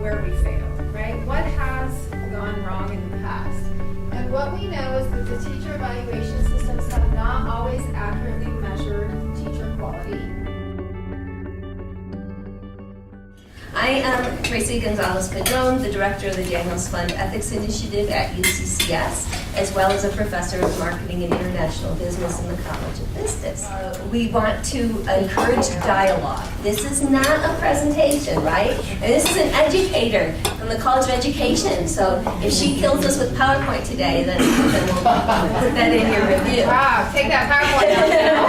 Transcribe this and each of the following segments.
where we failed, right? What has gone wrong in the past? And what we know is that the teacher evaluation systems have not always accurately measured teacher quality. I am Tacy Killingsworth, the director of the Daniels Fund Ethics Initiative at UCCS, as well as a professor of marketing and international business in the College of Business. We want to encourage dialogue. This is not a presentation, right? And this is an educator from the College of Education. So if she kills us with PowerPoint today, then we'll put that in your review. Wow, take that PowerPoint out now.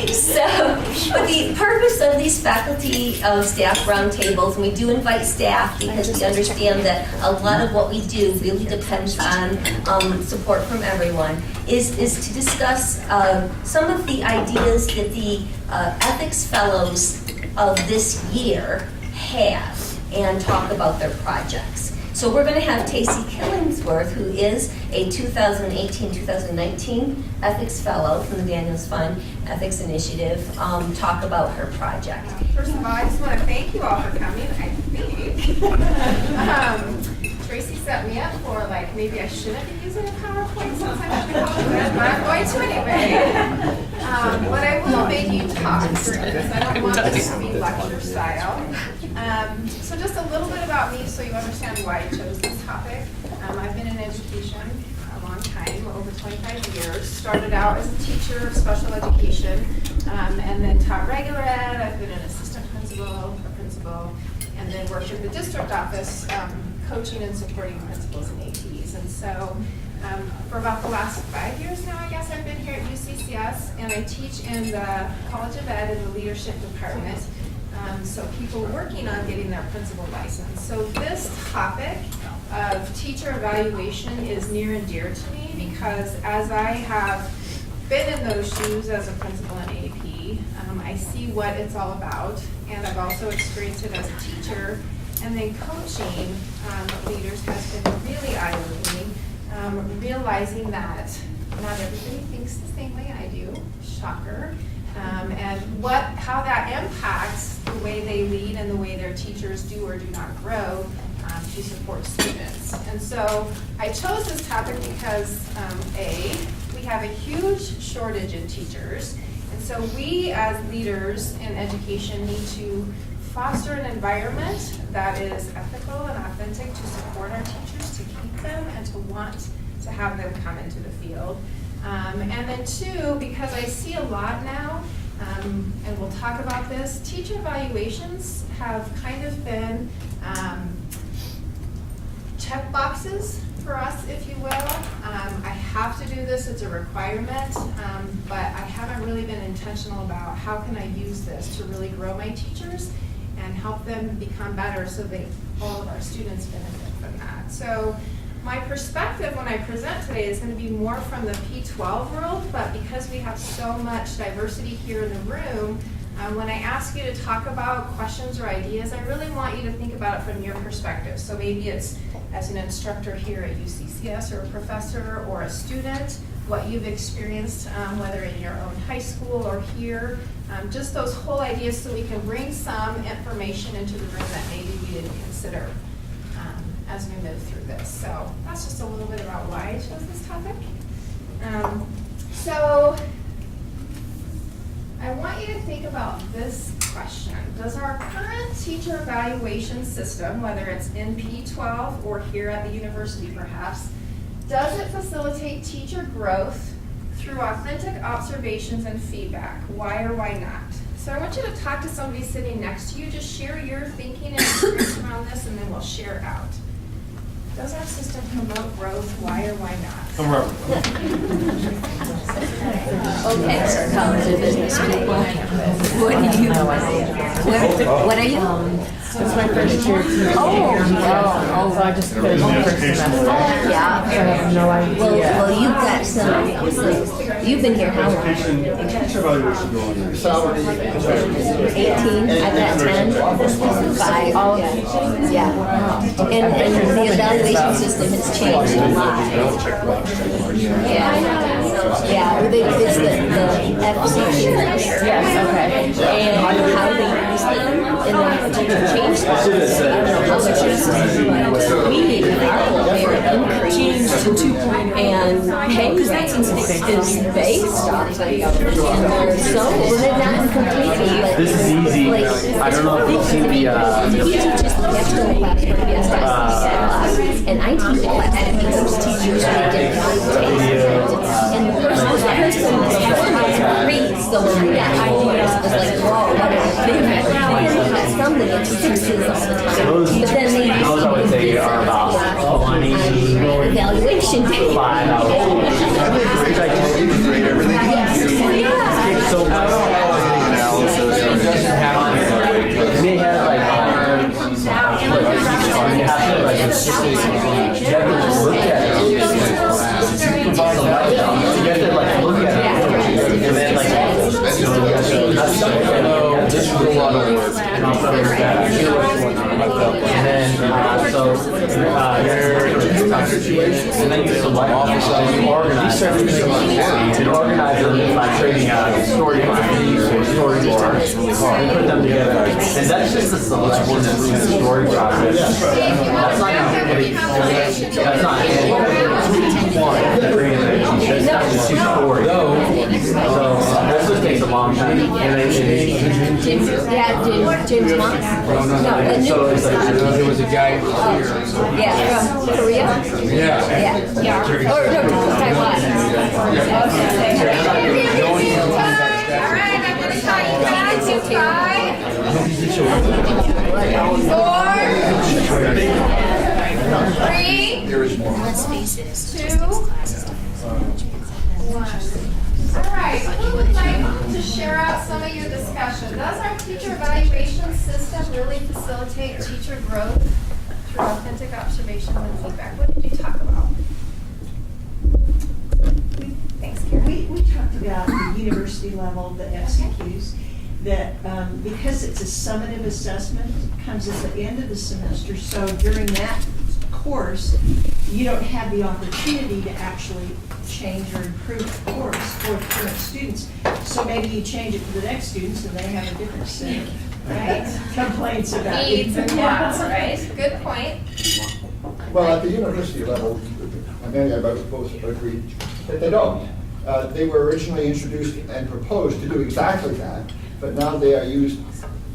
So, but the purpose of these faculty staff roundtables, and we do invite staff because we understand that a lot of what we do really depends on support from everyone, is to discuss some of the ideas that the ethics fellows of this year have and talk about their projects. So we're going to have Tacy Killingsworth, who is a 2018-2019 Ethics Fellow from the Daniels Fund Ethics Initiative, talk about her project. First of all, I just want to thank you all for coming, I think. Tracy set me up for, like, maybe I shouldn't be using a PowerPoint since I'm at the college, but I'm going to anyway. But I will make you talk during this. I don't want this to be lecture style. So just a little bit about me so you understand why I chose this topic. I've been in education a long time, over 25 years. Started out as a teacher of special education and then taught regular ed. I've been an assistant principal, a principal, and then worked in the district office coaching and supporting principals and APs. And so for about the last 5 years now, I guess, I've been here at UCCS, and I teach in the College of Ed in the leadership department. So people working on getting their principal license. So this topic of teacher evaluation is near and dear to me because as I have been in those shoes as a principal and AP, I see what it's all about, and I've also experienced it as a teacher, and then coaching leaders has been really eye-opening, realizing that not everybody thinks the same way I do, shocker, and how that impacts the way they lead and the way their teachers do or do not grow to support students. And so I chose this topic because we have a huge shortage in teachers, and so we as leaders in education need to foster an environment that is ethical and authentic to support our teachers, to keep them, and to want to have them come into the field. And then two, because I see a lot now, and we'll talk about this, teacher evaluations have kind of been check boxes for us, if you will. I have to do this, it's a requirement, but I haven't really been intentional about how can I use this to really grow my teachers and help them become better so that all of our students benefit from that. So my perspective when I present today is going to be more from the P12 world, but because we have so much diversity here in the room, when I ask you to talk about questions or ideas, I really want you to think about it from your perspective. So maybe it's as an instructor here at UCCS or a professor or a student, what you've experienced, whether in your own high school or here, just those whole ideas so we can bring some information into the room that maybe we didn't consider as we move through this. So that's just a little bit about why I chose this topic. So I want you to think about this question. Does our current teacher evaluation system, whether it's in P12 or here at the university perhaps, does it facilitate teacher growth through authentic observations and feedback? Why or why not? So I want you to talk to somebody sitting next to you. Just share your thinking and experience around this, and then we'll share it out. Does our system promote growth? Why or why not? Okay, so College of Business people. What are you? It's my first year teaching. So I just finished the first semester. Yeah. So I have no idea. Well, you've got some. You've been here how long? 18. I've got 10. 5. All of teaching? Yeah. And the evaluation system has changed a lot. Yeah. Yeah. It's the FCQ. Yes, okay. And how they use them in the change that. I don't know how much it's but we need an hourly merit increase. And pay raise is based on the government. So it's not completely, but. This is easy. I don't know if you've seen the, He teaches the national class for the class, and I teach the class and those teachers are different. And the person was great, so when we got ideas, it was like, whoa, what is this? And we got some that get sixes all the time. But then they those I would say are about 20. evaluation day. 5 hours. Yes. So it may have like you have to like just look at it. You have to like look at it and then like this is a lot of work. and then and then you select you organize and organize them by creating a storyline or storyboard really hard and put them together, and that's just the selection and the story process. That's not that's not just two stories. So this just takes a long time. James Moss? No, So it's like There was a guy here. yeah, from Korea? Yeah. Yeah. Or no, Taiwan. All right, I'm going to tell you 1. All right, who would like to share out some of your discussion? Does our teacher evaluation system really facilitate teacher growth through authentic observation and feedback? What did you talk about? Thanks, Karen. We talked about the university level, the FCQs, that because it's a summative assessment, it comes at the end of the semester, so during that course, you don't have the opportunity to actually change or improve the course for current students. So maybe you change it for the next students and they have a different set of complaints about it. Needs and wants, right? Good point. Well, at the university level, many of us both agree that they don't. They were originally introduced and proposed to do exactly that, but now they are used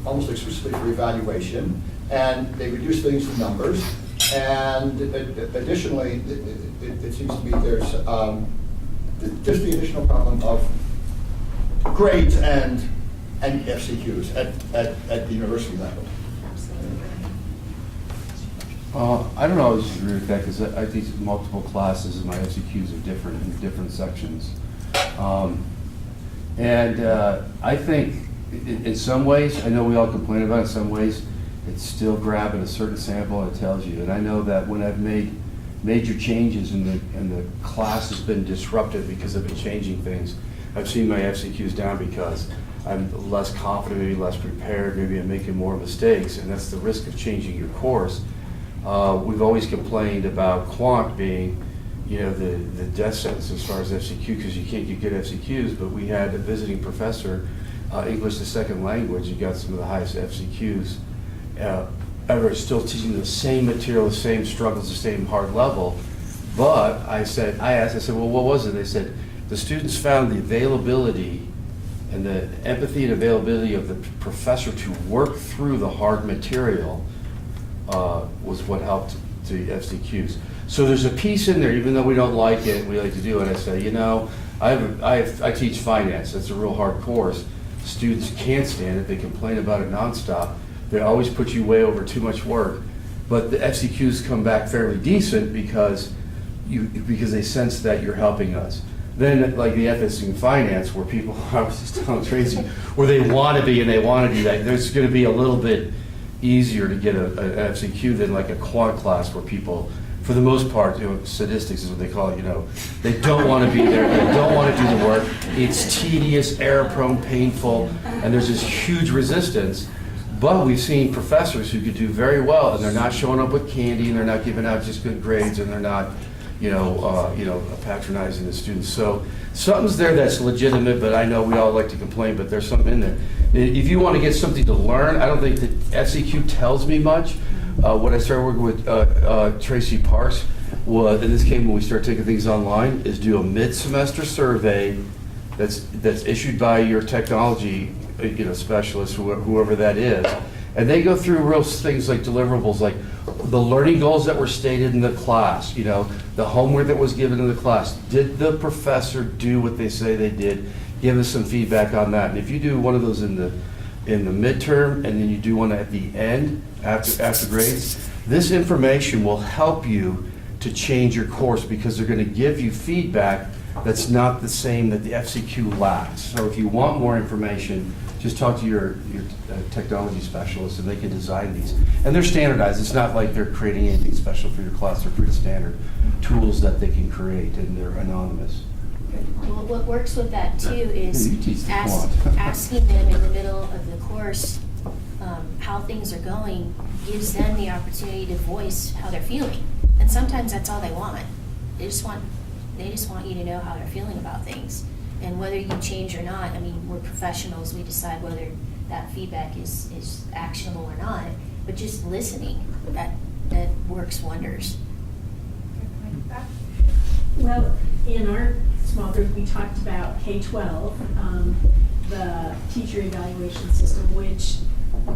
almost exclusively for evaluation, and they reduce things to numbers. And additionally, it seems to me there's just the additional problem of grades and FCQs at the university level. I don't always agree with that because I teach multiple classes and my FCQs are different in different sections. I think in some ways, I know we all complain about it, in some ways, it's still grabbing a certain sample and it tells you. And I know that when I've made major changes and the class has been disrupted because I've been changing things, I've seen my FCQs down because I'm less confident, maybe less prepared, maybe I'm making more mistakes, and that's the risk of changing your course. We've always complained about quant being, the death sentence as far as FCQ, because you can't get good FCQs, but we had a visiting professor, English the second language, who got some of the highest FCQs ever, still teaching the same material, the same struggles, the same hard level. But I said, well, what was it? They said, the students found the availability and the empathy and availability of the professor to work through the hard material was what helped the FCQs. So there's a piece in there, even though we don't like it, we like to do it. I say, I teach finance. That's a real hard course. Students can't stand it. They complain about it nonstop. They always put you way over too much work. But the FCQs come back fairly decent because they sense that you're helping us. Then, like the ethics in finance, where people, I was just telling Tracy, where they want to be and they want to do that, there's going to be a little bit easier to get an FCQ than like a quant class where people, for the most part, statistics is what they call it, they don't want to be there, they don't want to do the work, it's tedious, error-prone, painful, and there's this huge resistance. But we've seen professors who could do very well, and they're not showing up with candy, and they're not giving out just good grades, and they're not, patronizing the students. So something's there that's legitimate, but I know we all like to complain, but there's something in there. If you want to get something to learn, I don't think that FCQ tells me much. When I started working with Tracy Parks, and this came when we started taking things online, is do a mid-semester survey that's issued by your technology specialist, whoever that is. And they go through real things like deliverables, like the learning goals that were stated in the class, the homework that was given in the class. Did the professor do what they say they did? Give us some feedback on that. And if you do one of those in the midterm, and then you do one at the end, after grades, this information will help you to change your course, because they're going to give you feedback that's not the same that the FCQ lacks. So if you want more information, just talk to your technology specialist, and they can design these. And they're standardized. It's not like they're creating anything special for your class. They're pretty standard tools that they can create, and they're anonymous. Well, what works with that too is You teach the asking them in the middle of the course how things are going gives them the opportunity to voice how they're feeling. And sometimes that's all they want. They just want you to know how they're feeling about things. And whether you change or not, I mean, we're professionals, we decide whether that feedback is actionable or not. But just listening, that works wonders. Well, in our small group, we talked about K-12, the teacher evaluation system, which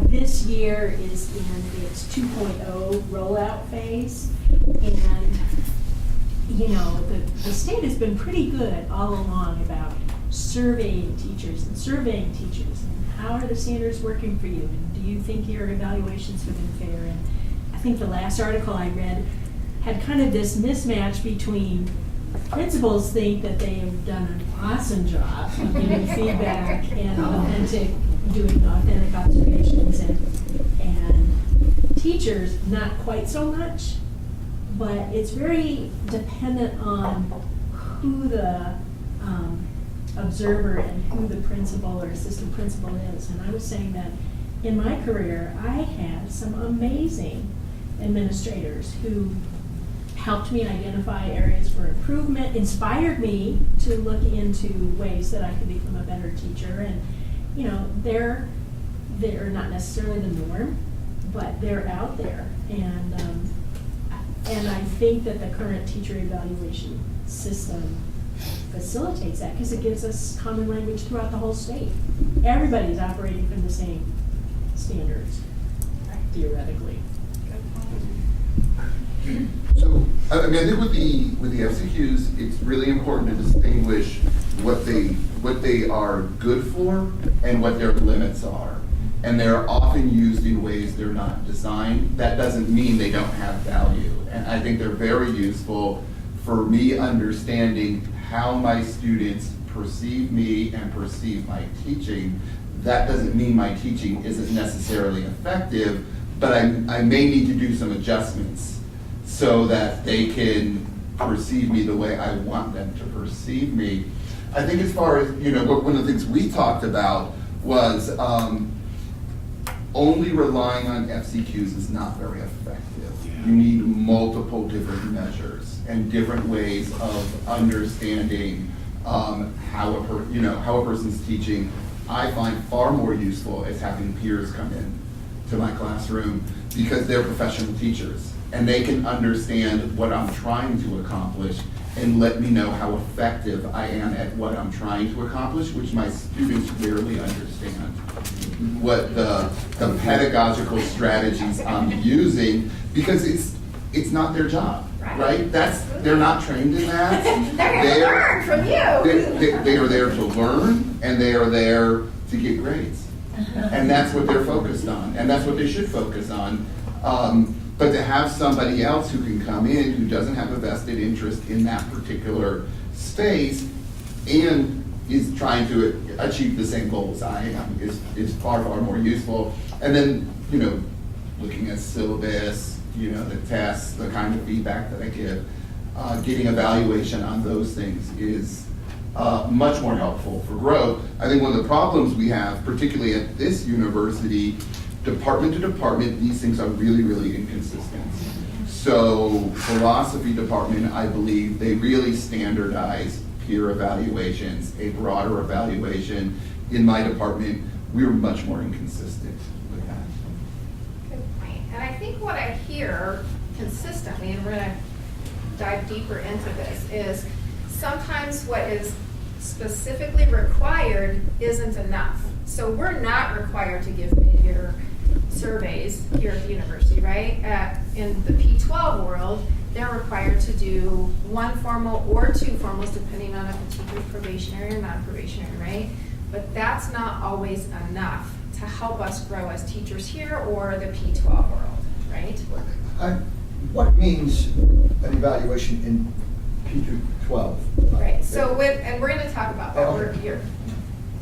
this year is in its 2.0 rollout phase. And, the state has been pretty good all along about surveying teachers. And how are the standards working for you? And do you think your evaluations have been fair? And I think the last article I read had kind of this mismatch between principals think that they have done an awesome job of giving feedback and doing authentic observations, and teachers not quite so much, but it's very dependent on who the observer and who the principal or assistant principal is. And I was saying that in my career, I had some amazing administrators who helped me identify areas for improvement, inspired me to look into ways that I could become a better teacher. And, they're not necessarily the norm, but they're out there. And I think that the current teacher evaluation system facilitates that, because it gives us common language throughout the whole state. Everybody's operating from the same standards, theoretically. So, I think with the FCQs, it's really important to distinguish what they are good for and what their limits are. And they're often used in ways they're not designed. That doesn't mean they don't have value. And I think they're very useful for me understanding how my students perceive me and perceive my teaching. That doesn't mean my teaching isn't necessarily effective, but I may need to do some adjustments so that they can perceive me the way I want them to perceive me. I think as far as, one of the things we talked about was only relying on FCQs is not very effective. You need multiple different measures and different ways of understanding how a person's teaching. I find far more useful is having peers come in to my classroom, because they're professional teachers and they can understand what I'm trying to accomplish and let me know how effective I am at what I'm trying to accomplish, which my students rarely understand. What the pedagogical strategies I'm using, because it's not their job, right? They're not trained in that. They're gonna learn from you. They are there to learn, and they are there to get grades. And that's what they're focused on, and that's what they should focus on. But to have somebody else who can come in who doesn't have a vested interest in that particular space and is trying to achieve the same goals I am is far, far more useful. And then, looking at syllabus, the tests, the kind of feedback that I give, getting evaluation on those things is much more helpful for growth. I think one of the problems we have, particularly at this university, department to department, these things are really, really inconsistent. So philosophy department, I believe, they really standardize peer evaluations, a broader evaluation. In my department, we were much more inconsistent with that. Good point. And I think what I hear consistently, and we're gonna dive deeper into this, is sometimes what is specifically required isn't enough. So we're not required to give mid-year surveys here at the university, right? In the P12 world, they're required to do 1 formal or 2 formals, depending on if the teacher's probationary or non-probationary, right? But that's not always enough to help us grow as teachers here or the P12 world, right? What means an evaluation in P12? Right, so and we're gonna talk about that, you're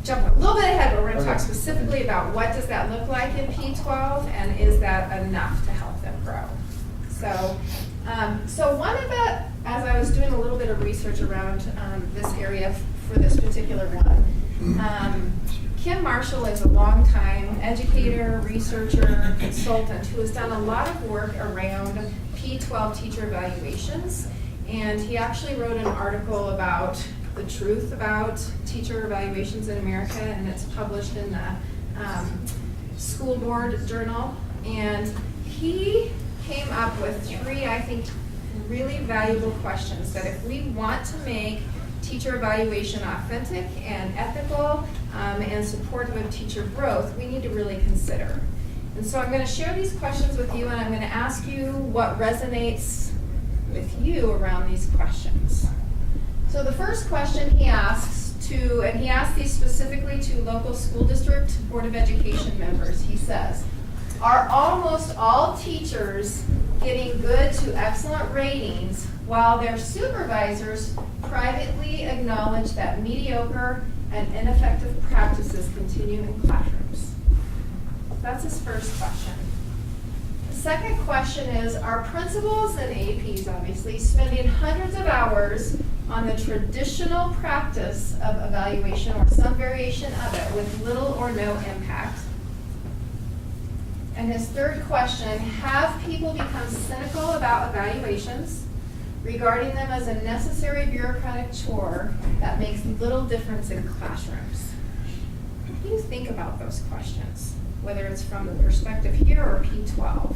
jumping a little bit ahead, but we're gonna talk specifically about what does that look like in P12, and is that enough to help them grow? So, so one of the, as I was doing a little bit of research around this area for this particular one, Kim Marshall is a longtime educator, researcher, consultant who has done a lot of work around P12 teacher evaluations. And he actually wrote an article about the truth about teacher evaluations in America, and it's published in the School Board Journal. And he came up with 3, I think, really valuable questions that if we want to make teacher evaluation authentic and ethical and supportive of teacher growth, we need to really consider. And so I'm going to share these questions with you, and I'm going to ask you what resonates with you around these questions. So the first question he asks and he asks these specifically to local school district Board of Education members. He says, are almost all teachers getting good to excellent ratings while their supervisors privately acknowledge that mediocre and ineffective practices continue in classrooms? That's his first question. The second question is, are principals and APs, obviously, spending hundreds of hours on the traditional practice of evaluation or some variation of it with little or no impact? And his third question, have people become cynical about evaluations, regarding them as a necessary bureaucratic chore that makes little difference in classrooms? What do you think about those questions, whether it's from the perspective here or P12?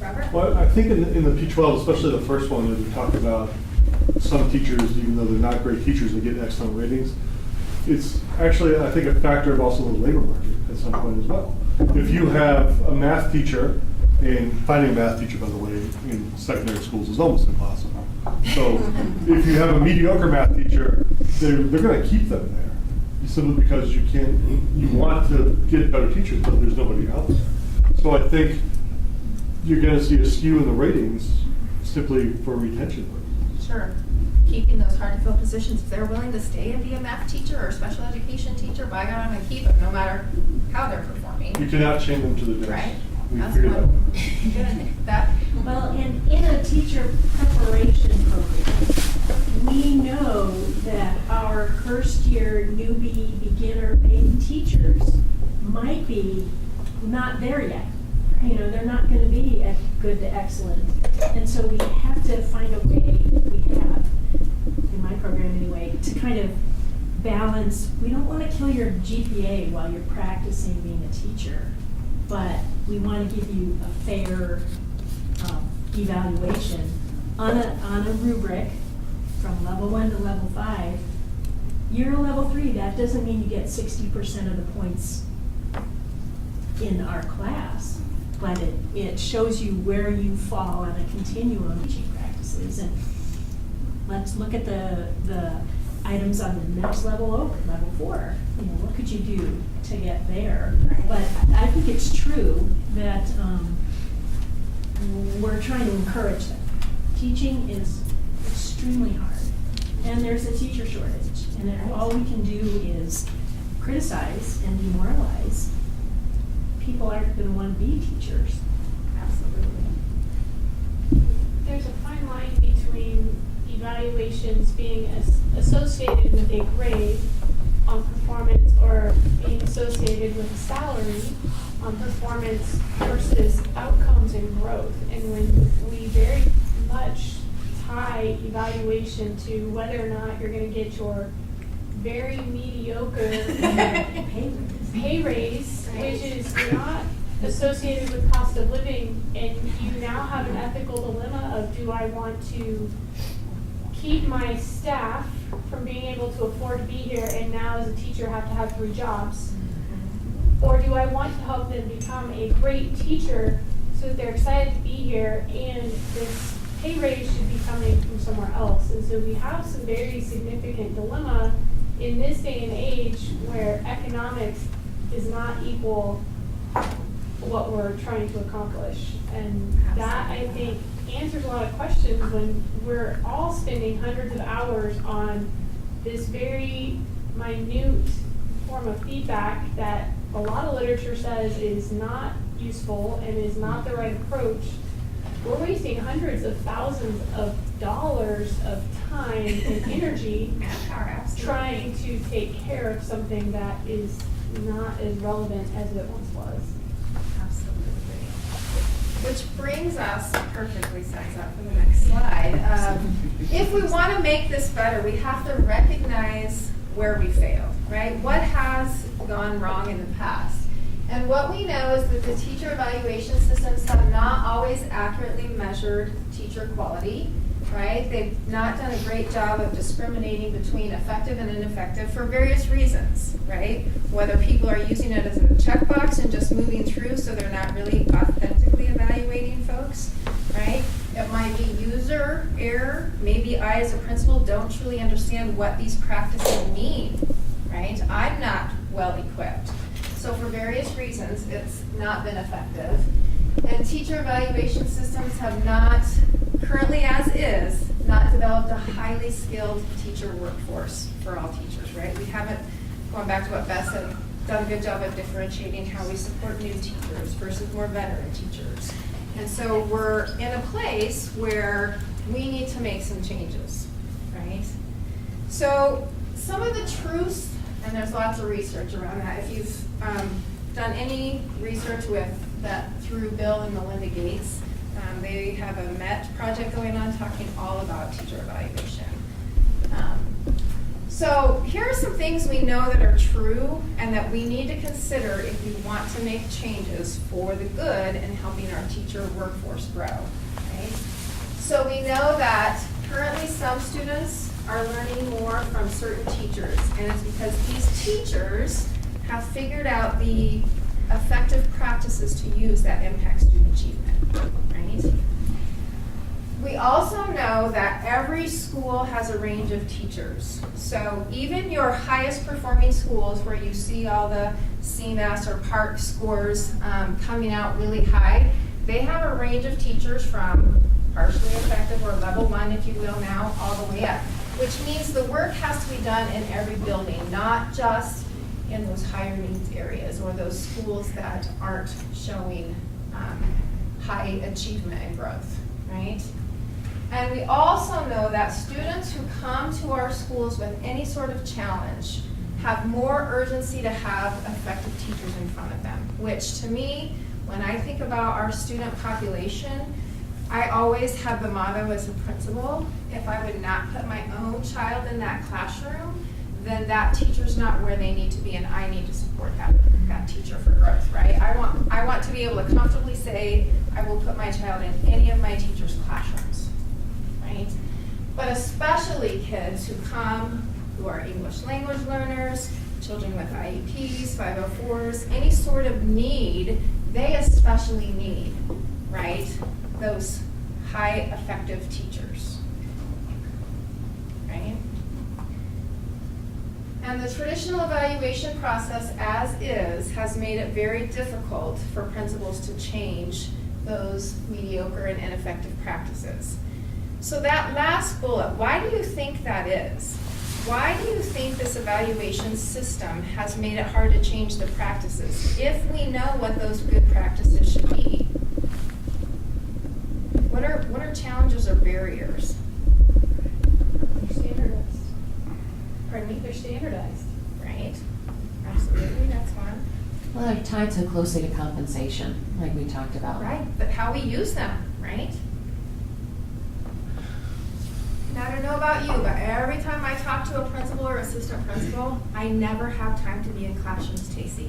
Robert? Well, I think in the P12, especially the first one, that we talked about some teachers, even though they're not great teachers, they get excellent ratings. It's actually, I think, a factor of also the labor market at some point as well. If you have a math teacher, and finding a math teacher, by the way, in secondary schools is almost impossible. So if you have a mediocre math teacher, they're going to keep them there, simply because you want to get better teachers, but there's nobody out there. So I think you're going to see a skew in the ratings simply for retention purposes. Sure. Keeping those hard to fill positions, if they're willing to stay and be a math teacher or a special education teacher, by God, I'm going to keep them no matter how they're performing. You cannot chain them to the desk. Right. We That's figured that one. one. Good. That. Well, and in a teacher preparation program, we know that our first year newbie, beginner, maybe teachers might be not there yet. You know, they're not going to be at good to excellent. And so we have to find a way, we have, in my program anyway, to kind of balance. We don't want to kill your GPA while you're practicing being a teacher, but we want to give you a fair evaluation on a rubric from level 1 to level 5. You're a level 3, that doesn't mean you get 60% of the points in our class, but it shows you where you fall on a continuum of teaching practices. And let's look at the items on the next level over, level 4. You know, what could you do to get there? But I think it's true that we're trying to encourage them. Teaching is extremely hard, and there's a teacher shortage, and if all we can do is criticize and demoralize, people aren't going to want to be teachers. Absolutely. There's a fine line between evaluations being associated with a grade on performance or being associated with a salary on performance versus outcomes and growth. And when we very much tie evaluation to whether or not you're going to get your very mediocre pay raise, which is not associated with cost of living, and you now have an ethical dilemma of, do I want to keep my staff from being able to afford to be here, and now as a teacher have to have 3 jobs? Or do I want to help them become a great teacher so that they're excited to be here, and this pay raise should be coming from somewhere else? And so we have some very significant dilemma in this day and age where economics does not equal what we're trying to accomplish. And that, I think, answers a lot of questions when we're all spending hundreds of hours on this very minute form of feedback that a lot of literature says is not useful and is not the right approach. We're wasting hundreds of thousands of dollars of time and energy trying to take care of something that is not as relevant as it once was. Absolutely. Which brings us, perfectly sets up for the next slide. If we want to make this better, we have to recognize where we failed, right? What has gone wrong in the past? And what we know is that the teacher evaluation systems have not always accurately measured teacher quality, right? They've not done a great job of discriminating between effective and ineffective for various reasons, right? Whether people are using it as a checkbox and just moving through so they're not really authentically evaluating folks, right? It might be user error. Maybe I as a principal don't truly understand what these practices mean, right? I'm not well equipped. So for various reasons, it's not been effective. And teacher evaluation systems have not, currently as is, not developed a highly skilled teacher workforce for all teachers, right? We haven't, going back to what Beth said, done a good job of differentiating how we support new teachers versus more veteran teachers. And so we're in a place where we need to make some changes, right? So some of the truths, and there's lots of research around that. If you've done any research with that through Bill and Melinda Gates, they have a MET project going on talking all about teacher evaluation. So here are some things we know that are true and that we need to consider if we want to make changes for the good in helping our teacher workforce grow, right? So we know that currently some students are learning more from certain teachers, and it's because these teachers have figured out the effective practices to use that impact student achievement, right? We also know that every school has a range of teachers. So even your highest performing schools where you see all the CMAS or PARCC scores coming out really high, they have a range of teachers from partially effective or level 1, if you will now, all the way up. Which means the work has to be done in every building, not just in those higher needs areas or those schools that aren't showing high achievement and growth, right? And we also know that students who come to our schools with any sort of challenge have more urgency to have effective teachers in front of them, which to me, when I think about our student population, I always have the motto as a principal, if I would not put my own child in that classroom, then that teacher's not where they need to be, and I need to support that teacher for growth, right? I want to be able to comfortably say, I will put my child in any of my teacher's classrooms, right? But especially kids who come, who are English language learners, children with IEPs, 504s, any sort of need, they especially need, right? Those high effective teachers, right? And the traditional evaluation process as is has made it very difficult for principals to change those mediocre and ineffective practices. So that last bullet, why do you think that is? Why do you think this evaluation system has made it hard to change the practices if we know what those good practices should be? What are challenges or barriers? They're standardized. Pardon me? They're standardized. Right. Absolutely, that's one. Well, they're tied so closely to compensation, like we talked about. Right, but how we use them, right? And I don't know about you, but every time I talk to a principal or assistant principal, I never have time to be in classrooms, Tacy.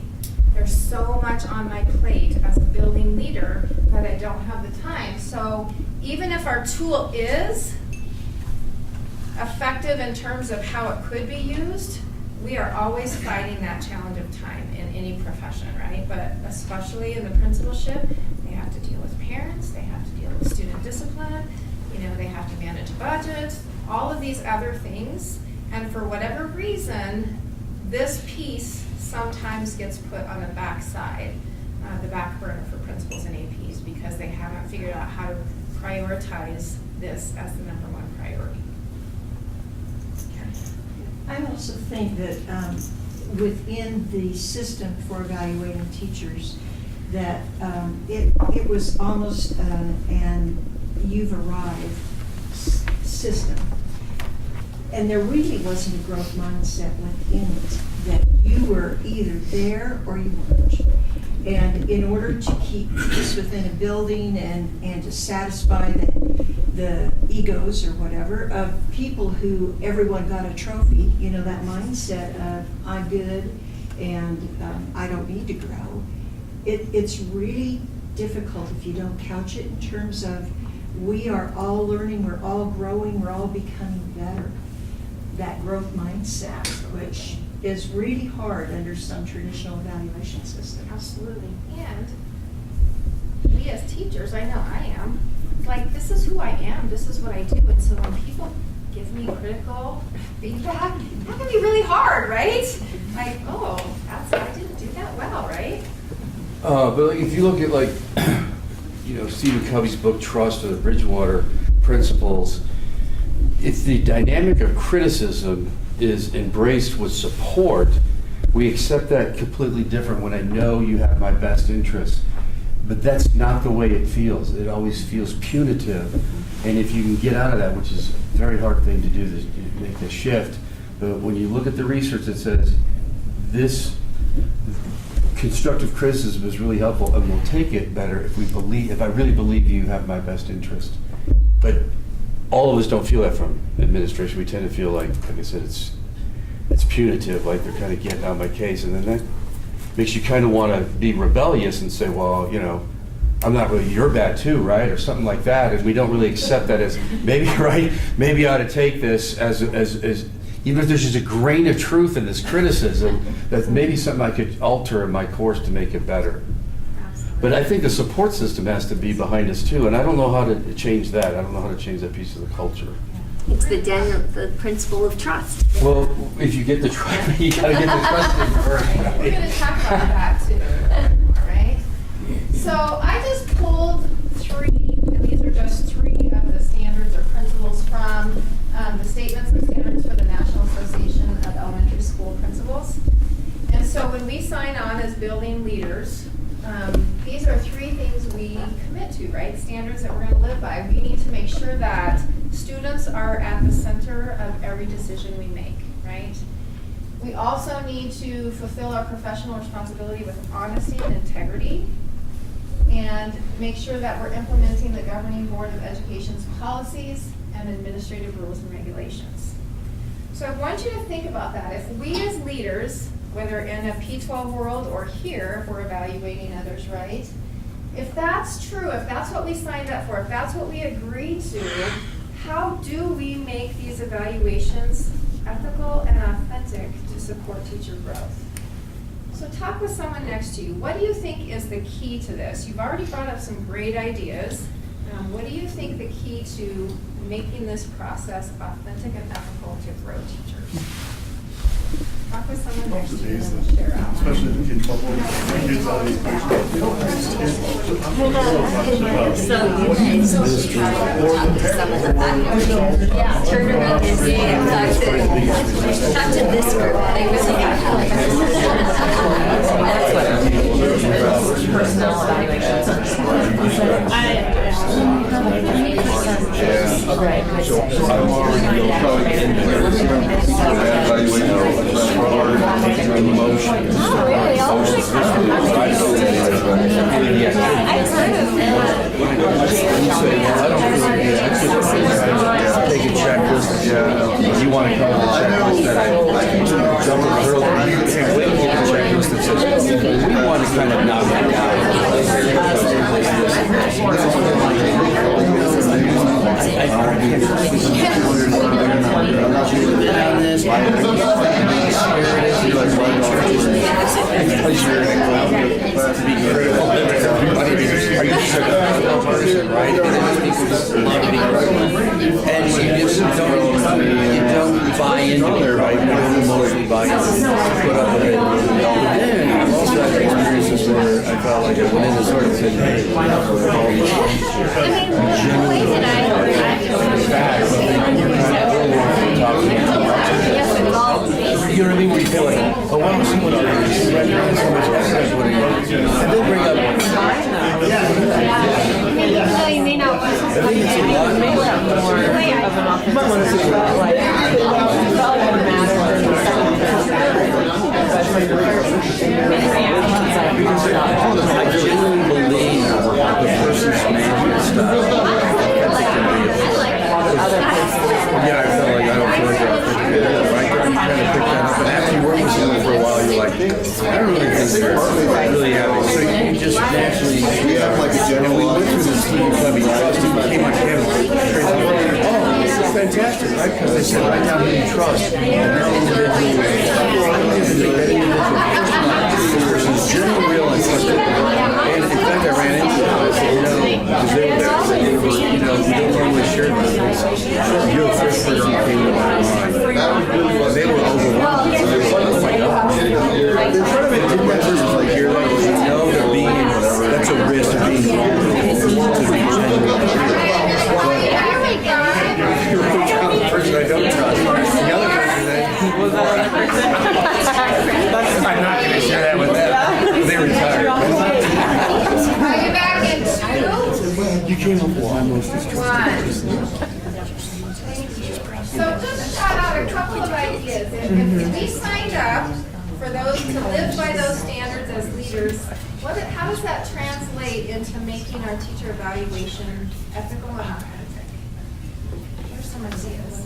There's so much on my plate as a building leader that I don't have the time. So even if our tool is effective in terms of how it could be used, we are always fighting that challenge of time in any profession, right? But especially in the principalship, they have to deal with parents, they have to deal with student discipline, they have to manage budgets, all of these other things. And for whatever reason, this piece sometimes gets put on the back side, the back burner for principals and APs, because they haven't figured out how to prioritize this as the number one priority. I also think that within the system for evaluating teachers, that it was almost an you've arrived system. And there really wasn't a growth mindset within it, that you were either there or you weren't. And in order to keep peace within a building and to satisfy the egos or whatever of people who everyone got a trophy, that mindset of I'm good and I don't need to grow, it's really difficult if you don't couch it in terms of we are all learning, we're all growing, we're all becoming better. That growth mindset, which is really hard under some traditional evaluation systems. Absolutely. And we as teachers, I know I am, like, this is who I am, this is what I do. And so when people give me critical feedback, that can be really hard, right? Like, oh, I didn't do that well, right? But if you look at Stephen Covey's book Trust or the Bridgewater Principles, if the dynamic of criticism is embraced with support, we accept that completely different when I know you have my best interest. But that's not the way it feels. It always feels punitive. And if you can get out of that, which is a very hard thing to do, to make the shift, but when you look at the research that says this constructive criticism is really helpful, and we'll take it better if I really believe you have my best interest. But all of us don't feel that from administration. We tend to feel like I said, it's punitive, like they're kind of getting on my case, and then that makes you kind of want to be rebellious and say, well, I'm not really, you're bad too, right? Or something like that, and we don't really accept that as maybe, right? Maybe I ought to take this as even if there's just a grain of truth in this criticism, that's maybe something I could alter in my course to make it better. But I think the support system has to be behind us too, and I don't know how to change that. I don't know how to change that piece of the culture. It's the principle of trust. Well, if you get the trust, you gotta get the trust in first. We're going to talk about that too, all right? So I just pulled 3, and these are just 3 of the standards or principles from the statements and standards for the National Association of Elementary School Principals. And so when we sign on as building leaders, these are 3 things we commit to, right? Standards that we're going to live by. We need to make sure that students are at the center of every decision we make, right? We also need to fulfill our professional responsibility with honesty and integrity, and make sure that we're implementing the Governing Board of Education's policies and administrative rules and regulations. So I want you to think about that. If we as leaders, whether in a P12 world or here, if we're evaluating others, right? If that's true, if that's what we signed up for, if that's what we agreed to, how do we make these evaluations ethical and authentic to support teacher growth? So talk with someone next to you. What do you think is the key to this? You've already brought up some great ideas. What do you think the key to making this process authentic and ethical to grow teachers? Talk with someone next to you and share out. Especially the kids bubble, my kids all these Turn around and talk to this group. They really have Personnel evaluations. Right. I'm already probably in there. Evaluation emotions. Oh, really? Take a checklist Yeah. You want to come with a checklist that I jump in the hurdle, and you can't wait to get the checklist that says, we want to kind of knock it and you don't buy into it, right? You don't emotionally buy into it. Put up with it. But then I've also had experiences where I felt like I went in and sort of said, hey, the way that you know what I mean? Where you feel like, oh, wow, someone already right now, somebody's what are you? And then bring up. So you may not want to. I think it's a lot. You may have more of an office discussion, but like, I felt like it mattered in the second but for the first, I genuinely believe the person's management style. Yeah, I felt like I don't feel like right? You kind of pick that up, and after you work with someone for a while, you're like, I don't really think they're really having. So you just naturally. We have like a general. We went through this student club. He trust. He came on campus. Oh, this is fantastic, right? Because they said right now we trust. And that individual, this person's genuinely real and trusted. And in fact, I ran into them. I said, because they were there. We don't normally share this. You're the first person who came to my mind. They were overwhelmed. They were like, oh my gosh. In front of it, didn't that person like hear that? You know they're being, that's a risk of being vulnerable to be genuine. The person I don't trust. The other person was that person. I'm not going to share that with them. They retired. Are you back in 2? You came up with one most So just shout out a couple of ideas. If we signed up for those to live by those standards as leaders, how does that translate into making our teacher evaluation ethical and authentic? Here's some ideas.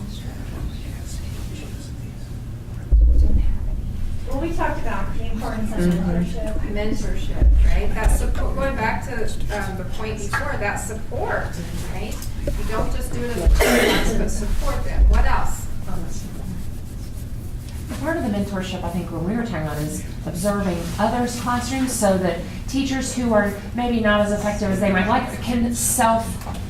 Well, we talked about the importance of mentorship. Mentorship, right? That's support. Going back to the point before, that's support, right? You don't just do it as a class, but support them. What else? Part of the mentorship, I think, when we were talking about is observing others' classrooms so that teachers who are maybe not as effective as they might like can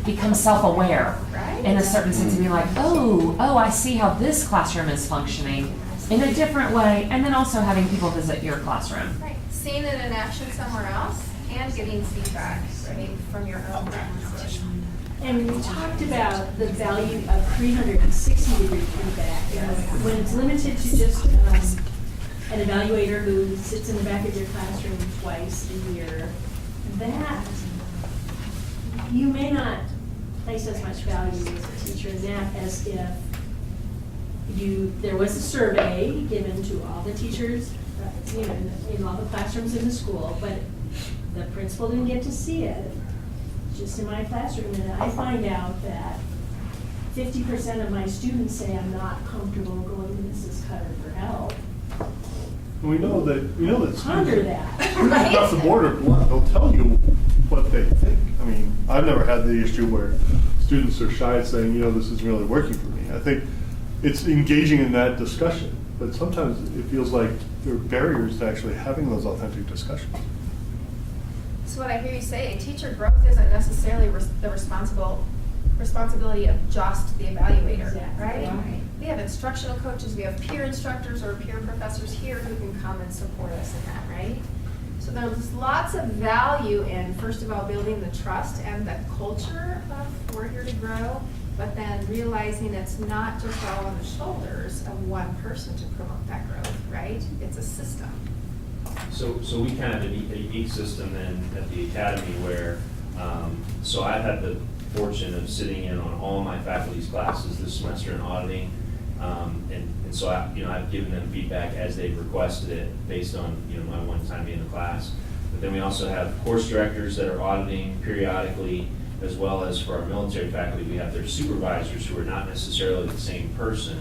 become self-aware in a certain sense and be like, oh, I see how this classroom is functioning in a different way, and then also having people visit your classroom. Right. Seeing it in action somewhere else and getting feedback, right, from your own practices. And we talked about the value of 360-degree feedback. You know, when it's limited to just an evaluator who sits in the back of your classroom twice a year, that you may not place as much value as a teacher in that as if there was a survey given to all the teachers, in all the classrooms in the school, but the principal didn't get to see it. Just in my classroom, and I find out that 50% of my students say I'm not comfortable going to Mrs. Cutter for help. We know that Ponder that. across the board are blunt. They'll tell you what they think. I mean, I've never had the issue where students are shy at saying, this isn't really working for me. I think it's engaging in that discussion, but sometimes it feels like there are barriers to actually having those authentic discussions. So what I hear you say, teacher growth isn't necessarily the responsibility of just the evaluator, Exactly. right? We have instructional coaches, we have peer instructors or peer professors here who can come and support us in that, right? So there's lots of value in, first of all, building the trust and the culture of we're here to grow, but then realizing it's not just all on the shoulders of one person to promote that growth, right? It's a system. So we kind of have a unique system then at the academy where, so I've had the fortune of sitting in on all my faculty's classes this semester in auditing, and so I've given them feedback as they've requested it based on my one time being in the class. But then we also have course directors that are auditing periodically, as well as for our military faculty, we have their supervisors who are not necessarily the same person.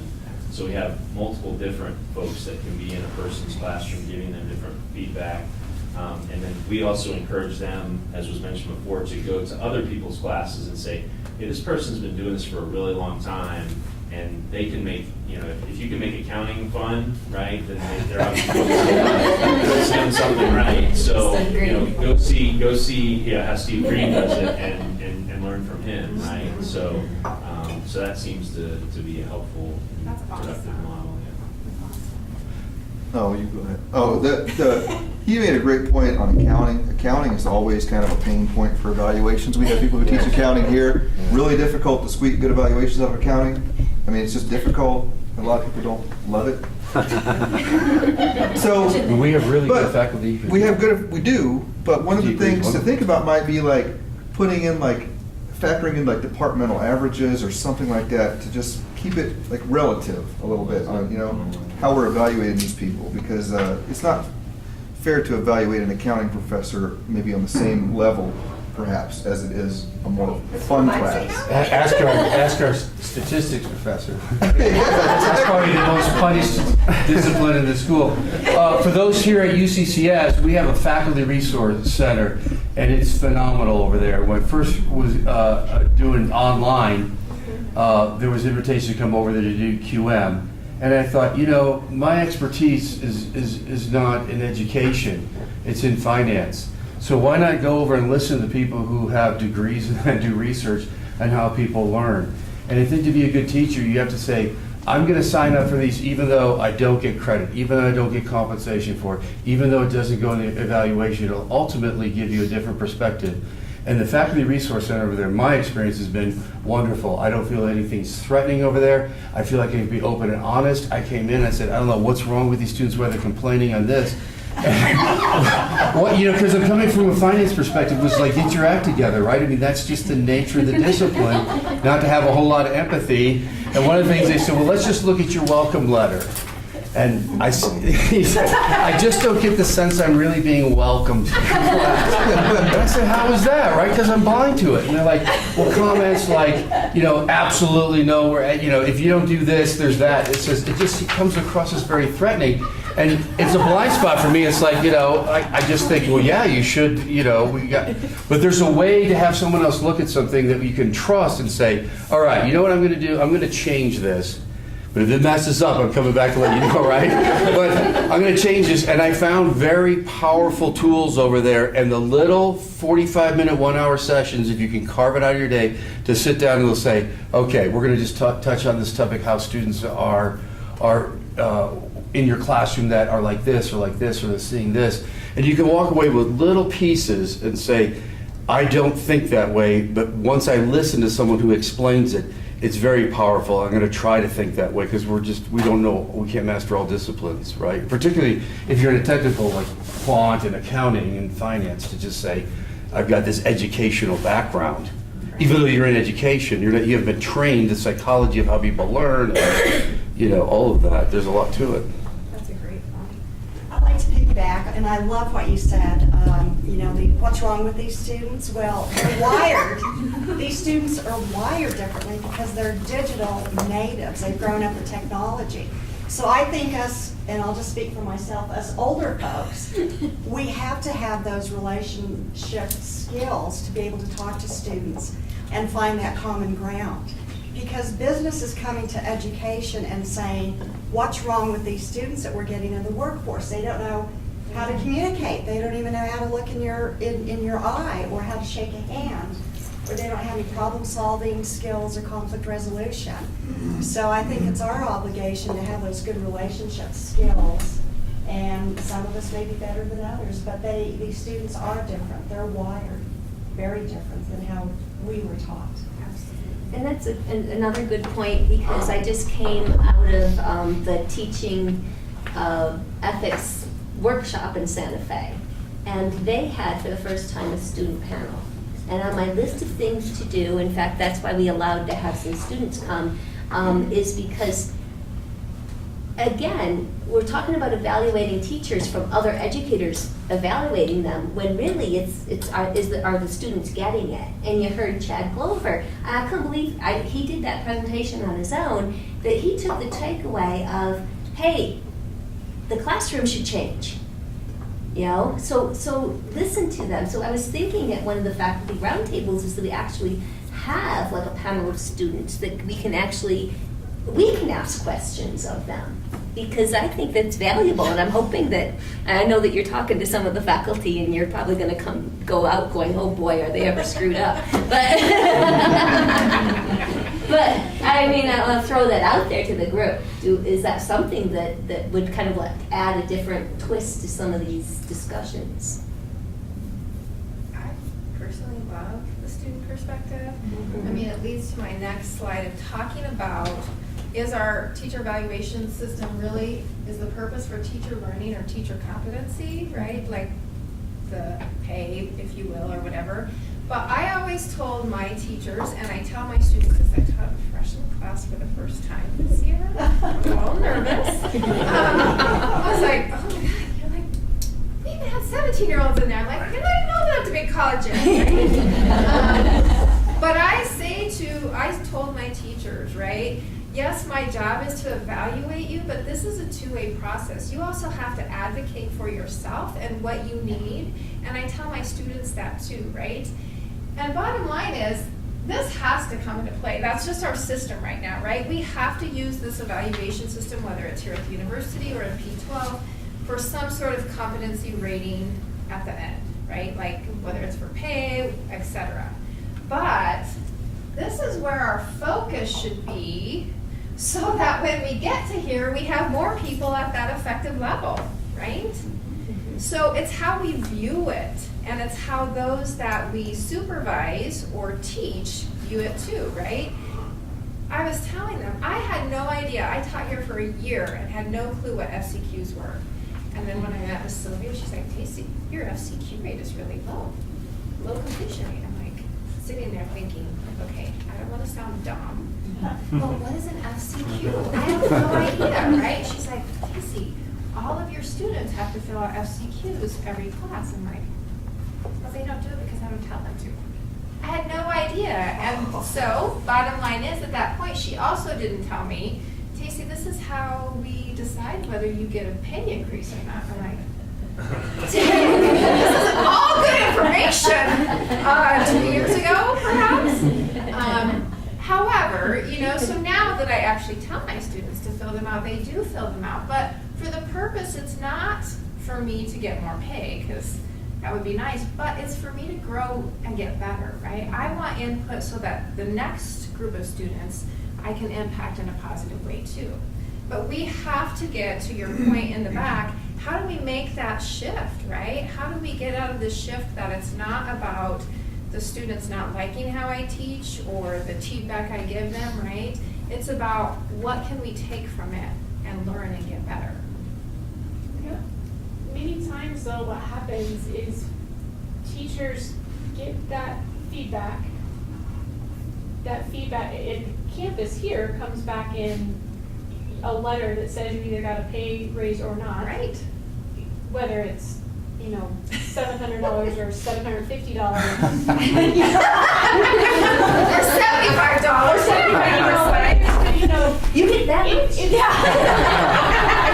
So we have multiple different folks that can be in a person's classroom giving them different feedback. And then we also encourage them, as was mentioned before, to go to other people's classes and say, hey, this person's been doing this for a really long time, and they can make, if you can make accounting fun, right, then they're obviously doing something right. So, go see how Steve Green does it and learn from him, right? So, so that seems to be a helpful, productive model. Oh, you go ahead. Oh, he made a great point on accounting. Accounting is always kind of a pain point for evaluations. We have people who teach accounting here. Really difficult to squeak good evaluations out of accounting. I mean, it's just difficult. A lot of people don't love it. So we have really good faculty. We do, but one of the things to think about might be like putting in factoring in like departmental averages or something like that to just keep it like relative a little bit on, how we're evaluating these people, because it's not fair to evaluate an accounting professor maybe on the same level perhaps as it is a more fun class. Ask our statistics professor. That's probably the most punished discipline in the school. For those here at UCCS, we have a faculty resource center, and it's phenomenal over there. When I first was doing online, there was an invitation to come over there to do QM. And I thought, my expertise is not in education, it's in finance. So why not go over and listen to the people who have degrees and do research on how people learn? And I think to be a good teacher, you have to say, I'm going to sign up for these even though I don't get credit, even though I don't get compensation for it, even though it doesn't go in the evaluation. It'll ultimately give you a different perspective. And the Faculty Resource Center over there, my experience has been wonderful. I don't feel anything's threatening over there. I feel like I can be open and honest. I came in and I said, I don't know what's wrong with these students, why they're complaining on this. Because I'm coming from a finance perspective, was like, get your act together, right? I mean, that's just the nature of the discipline, not to have a whole lot of empathy. And one of the things they said, well, let's just look at your welcome letter. And he said, I just don't get the sense I'm really being welcomed to class. And I said, how is that, right? Because I'm blind to it. And they're like, well, comments like, absolutely no, if you don't do this, there's that. It just comes across as very threatening. And it's a blind spot for me. It's like, I just think, well, yeah, you should, but there's a way to have someone else look at something that you can trust and say, all right, you know what I'm going to do? I'm going to change this. But if it messes up, I'm coming back to let you know, right? But I'm going to change this. And I found very powerful tools over there, and the little 45-minute, 1-hour sessions, if you can carve it out of your day, to sit down and they'll say, okay, we're going to just touch on this topic, how students are in your classroom that are like this, or they're seeing this. And you can walk away with little pieces and say, I don't think that way, but once I listen to someone who explains it, it's very powerful. I'm going to try to think that way, because we don't know, we can't master all disciplines, right? Particularly if you're in a technical like quant and accounting and finance, to just say, I've got this educational background. Even though you're in education, you haven't been trained the psychology of how people learn, and, all of that. There's a lot to it. That's a great point. I'd like to piggyback, and I love what you said. What's wrong with these students? Well, they're wired. These students are wired differently because they're digital natives. They've grown up with technology. So I think us, and I'll just speak for myself, us older folks, we have to have those relationship skills to be able to talk to students and find that common ground. Because business is coming to education and saying, what's wrong with these students that we're getting in the workforce? They don't know how to communicate. They don't even know how to look in your eye, or how to shake a hand, or they don't have any problem-solving skills or conflict resolution. So I think it's our obligation to have those good relationship skills, and some of us may be better than others, but these students are different. They're wired very different than how we were taught. And that's another good point, because I just came out of the teaching ethics workshop in Santa Fe, and they had for the first time a student panel. And on my list of things to do, in fact, that's why we allowed to have some students come, is because again, we're talking about evaluating teachers from other educators evaluating them, when really are the students getting it? And you heard Chad Glover. I couldn't believe he did that presentation on his own, that he took the takeaway of, hey, the classroom should change. You know, so listen to them. So I was thinking at one of the faculty roundtables is that we actually have like a panel of students that we can ask questions of them, because I think that's valuable, and I'm hoping that, I know that you're talking to some of the faculty and you're probably going to go out going, oh boy, are they ever screwed up. But I mean, I'll throw that out there to the group. Is that something that would kind of like add a different twist to some of these discussions? I personally love the student perspective. I mean, it leads to my next slide of talking about, is our teacher evaluation system really, is the purpose for teacher learning or teacher competency, right? Like the pay, if you will, or whatever. But I always told my teachers, and I tell my students, because I taught a freshman class for the first time this year, I'm a little nervous. I was like, oh my God, you're like, we even had 17-year-olds in there. I'm like, you're not even old enough to be college yet, right? But I told my teachers, right, yes, my job is to evaluate you, but this is a two-way process. You also have to advocate for yourself and what you need, and I tell my students that too, right? And bottom line is, this has to come into play. That's just our system right now, right? We have to use this evaluation system, whether it's here at the university or in P12, for some sort of competency rating at the end, right? Like whether it's for pay, etc. But this is where our focus should be, so that when we get to here, we have more people at that effective level, right? So it's how we view it, and it's how those that we supervise or teach view it too, right? I was telling them, I had no idea. I taught here for a year and had no clue what FCQs were. And then when I met with Sylvia, she's like, Tacy, your FCQ rate is really low completion rate. I'm like, sitting there thinking, okay, I don't want to sound dumb, but what is an FCQ? I have no idea, right? She's like, Tacy, all of your students have to fill out FCQs every class. I'm like, well, they don't do it because I don't tell them to. I had no idea. And so, bottom line is, at that point, she also didn't tell me, Tacy, this is how we decide whether you get a pay increase or not. I'm like, this is all good information 2 years ago, perhaps. However, so now that I actually tell my students to fill them out, they do fill them out. But for the purpose, it's not for me to get more pay, because that would be nice, but it's for me to grow and get better, right? I want input so that the next group of students I can impact in a positive way too. But we have to get to your point in the back, how do we make that shift, right? How do we get out of this shift that it's not about the students not liking how I teach or the feedback I give them, right? It's about what can we take from it and learn and get better. Yeah. Many times though, what happens is teachers get that feedback. That feedback in campus here comes back in a letter that says you either got a pay raise or not. Right. Whether it's $700 or $750. Or $75. You get that much? I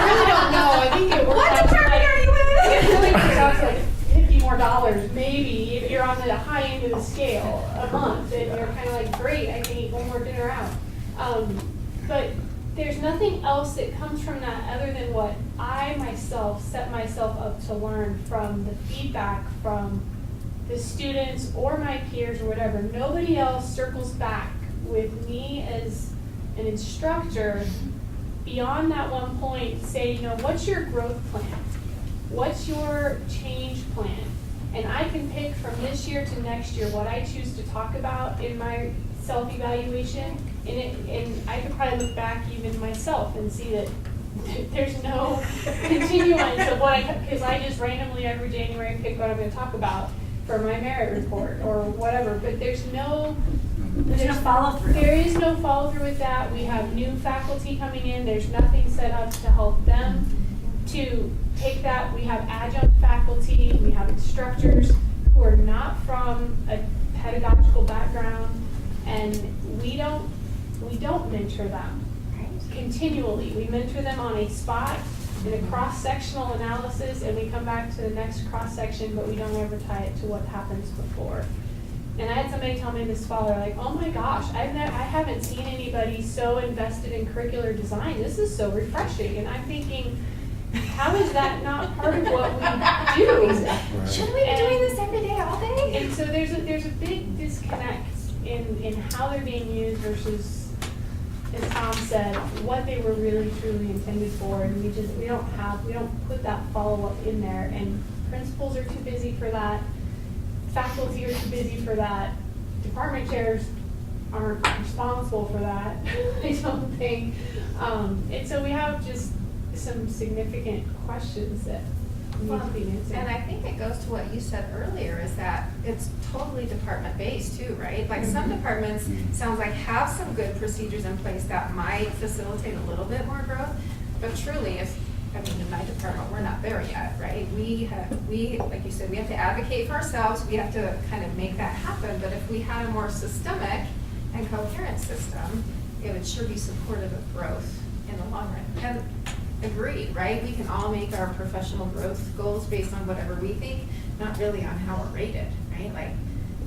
really don't know. I think it works out. What department are you in? It really works out to like $50 more, maybe, if you're on the high end of the scale a month, and you're kind of like, great, I can eat one more dinner out. But there's nothing else that comes from that other than what I myself set myself up to learn from the feedback from the students or my peers or whatever. Nobody else circles back with me as an instructor beyond that one point, say, what's your growth plan? What's your change plan? And I can pick from this year to next year what I choose to talk about in my self-evaluation, and I could probably look back even myself and see that there's no continuance of because I just randomly every January pick what I'm going to talk about for my merit report or whatever, but there's no There's no follow-through. There is no follow-through with that. We have new faculty coming in. There's nothing set up to help them to take that. We have adjunct faculty, we have instructors who are not from a pedagogical background, and we don't mentor them continually. We mentor them on a spot in a cross-sectional analysis, and we come back to the next cross-section, but we don't ever tie it to what happens before. And I had somebody tell me this fall, they're like, oh my gosh, I haven't seen anybody so invested in curricular design. This is so refreshing. And I'm thinking, how is that not part of what we do? Should we be doing this every day, all day? And so there's a big disconnect in how they're being used versus, as Tom said, what they were really truly intended for. And we don't put that follow-up in there. And principals are too busy for that. Faculty are too busy for that. Department chairs aren't responsible for that, I don't think. And so we have just some significant questions that need to be answered. And I think it goes to what you said earlier, is that it's totally department-based too, right? Like some departments, sounds like have some good procedures in place that might facilitate a little bit more growth, but truly, in my department, we're not there yet, right? We, like you said, we have to advocate for ourselves, we have to kind of make that happen, but if we had a more systemic and coherent system, it would sure be supportive of growth in the long run. And agreed, right? We can all make our professional growth goals based on whatever we think, not really on how we're rated, right? Like,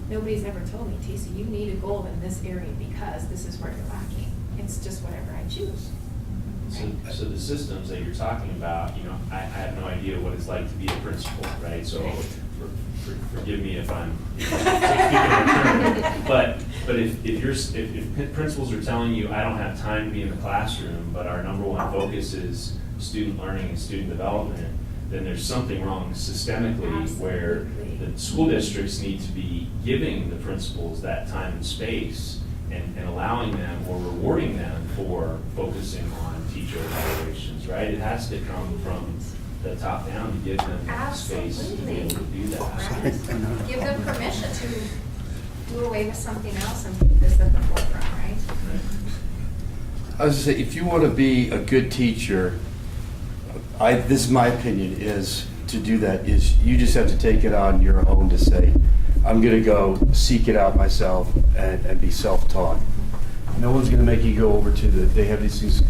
nobody's ever told me, Tacy, you need a goal in this area because this is where you're lacking. It's just whatever I choose. So the systems that you're talking about, I have no idea what it's like to be a principal, right? So forgive me if I'm speaking in turn. But if principals are telling you, I don't have time to be in the classroom, but our number one focus is student learning and student development, then there's something wrong systemically where the school districts need to be giving the principals that time and space and allowing them or rewarding them for focusing on teacher evaluations, right? It has to come from the top down to give them that space to be able to do that. Right. Give them permission to do away with something else and put this at the forefront, right? I was gonna say, if you want to be a good teacher, this is my opinion, is to do that is you just have to take it on your own to say, I'm going to go seek it out myself and be self-taught. No one's going to make you go over to they have these things,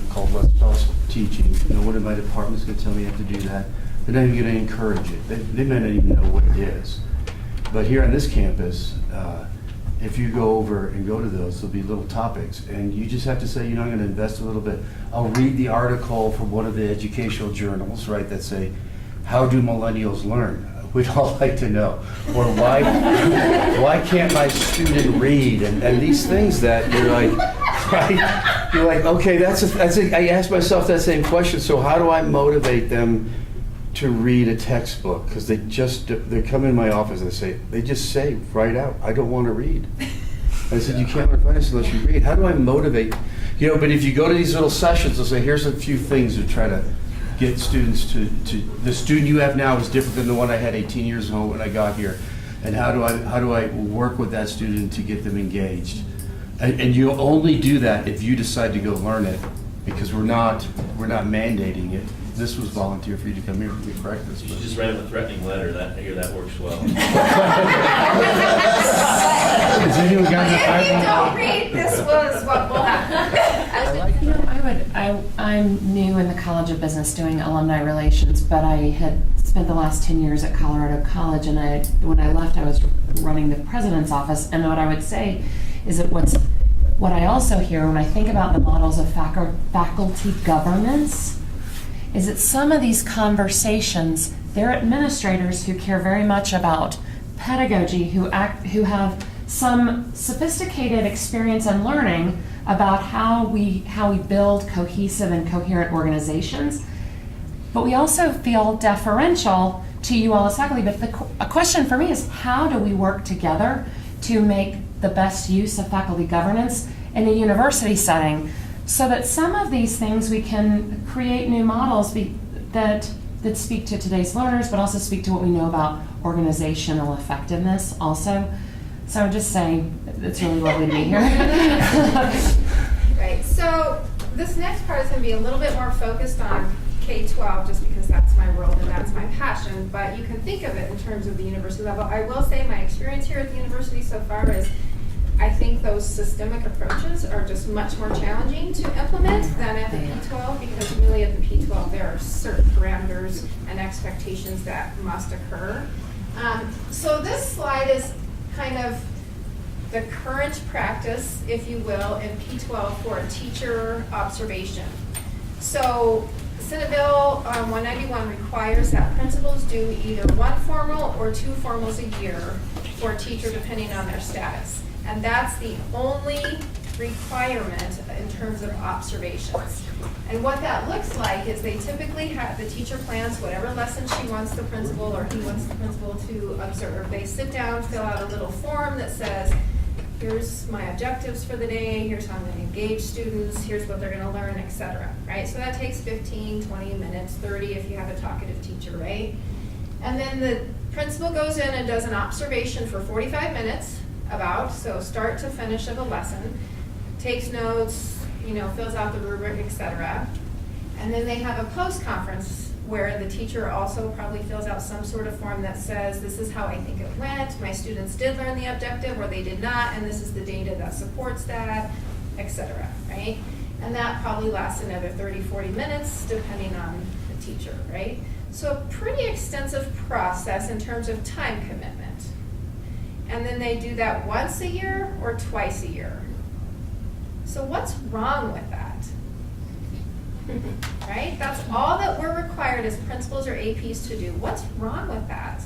called less teaching. No one in my department is going to tell me I have to do that. They're not even going to encourage it. They may not even know what it is. But here on this campus, if you go over and go to those, there'll be little topics. And you just have to say, I'm going to invest a little bit. I'll read the article from one of the educational journals, right, that say, how do millennials learn? We'd all like to know. Or why can't my student read? And these things that you're like, right? You're like, okay, I ask myself that same question. So how do I motivate them to read a textbook? Because they come in my office and they just say right out, I don't want to read. I said, you can't learn finance unless you read. How do I motivate? But if you go to these little sessions, they'll say, here's a few things to try to get students to the student you have now is different than the one I had 18 years ago when I got here. And how do I work with that student to get them engaged? And you'll only do that if you decide to go learn it, because we're not mandating it. This was volunteer for you to come here for practice. You should just write them a threatening letter. I hear that works well. If you don't read, this was what will happen. I'm new in the College of Business doing alumni relations, but I had spent the last 10 years at Colorado College, and when I left, I was running the president's office. And what I would say is that what I also hear when I think about the models of faculty governance is that some of these conversations, they're administrators who care very much about pedagogy, who have some sophisticated experience and learning about how we build cohesive and coherent organizations. But we also feel deferential to you all as faculty. But a question for me is, how do we work together to make the best use of faculty governance in a university setting, so that some of these things we can create new models that speak to today's learners, but also speak to what we know about organizational effectiveness also. So just saying, it's really lovely to be here. Right, so this next part is going to be a little bit more focused on K-12, just because that's my world and that's my passion, but you can think of it in terms of the university level. I will say my experience here at the university so far is I think those systemic approaches are just much more challenging to implement than at the P-12, because really at the P-12 there are certain parameters and expectations that must occur. So this slide is kind of the current practice, if you will, in P-12 for teacher observation. So Senate Bill 191 requires that principals do either one formal or two formals a year for a teacher depending on their status. And that's the only requirement in terms of observations. And what that looks like is they typically have, the teacher plans whatever lesson she wants the principal or he wants the principal to observe. They sit down, fill out a little form that says, here's my objectives for the day, here's how I'm going to engage students, here's what they're going to learn, etc. Right? So that takes 15, 20 minutes, 30 if you have a talkative teacher, right? And then the principal goes in and does an observation for 45 minutes about, so start to finish of a lesson, takes notes, fills out the rubric, etc. And then they have a post-conference where the teacher also probably fills out some sort of form that says, this is how I think it went, my students did learn the objective or they did not, and this is the data that supports that, etc. Right? And that probably lasts another 30, 40 minutes depending on the teacher, right? So a pretty extensive process in terms of time commitment. And then they do that once a year or twice a year. So what's wrong with that? Right? That's all that we're required as principals or APs to do. What's wrong with that?